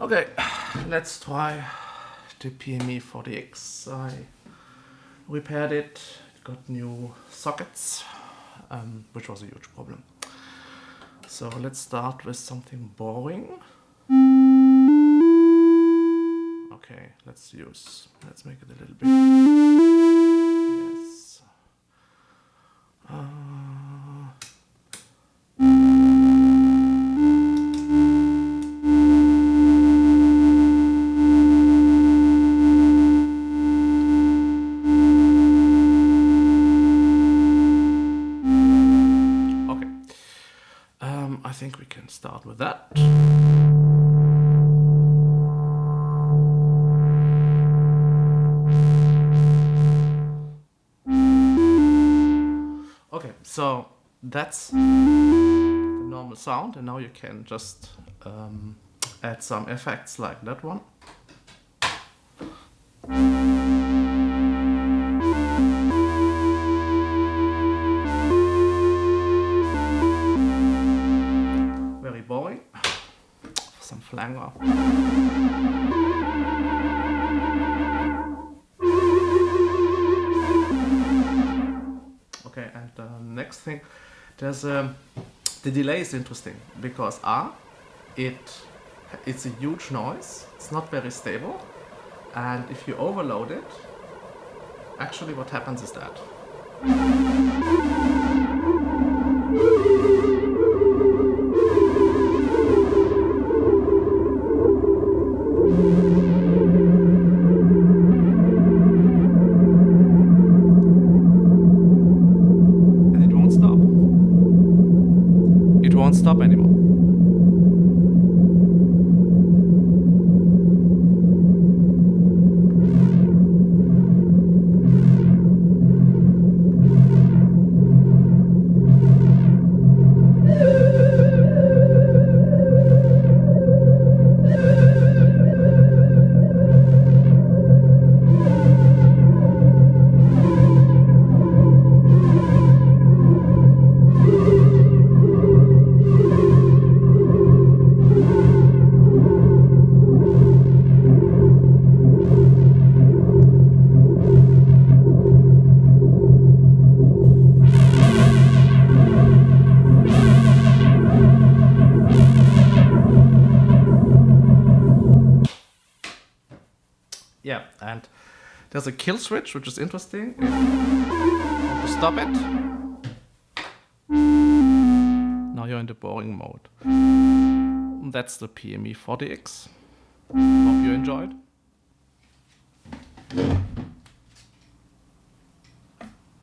Okay, let's try the PME40x. I repaired it, got new sockets, which was a huge problem. So let's start with something boring. Okay, let's make it a little bit. Yes. Okay. I think we can start with that. Okay, so that's the normal sound, and now you can just add some effects like that one. Very boring. Some flanger. Okay, and the next thing, there's the delay is interesting because it's a huge noise. It's not very stable, and if you overload it, actually what happens is that. Won't stop anymore. Yeah, and there's a kill switch, which is interesting. If you want to stop it, now you're in the boring mode. That's the PME40x. Hope you enjoyed.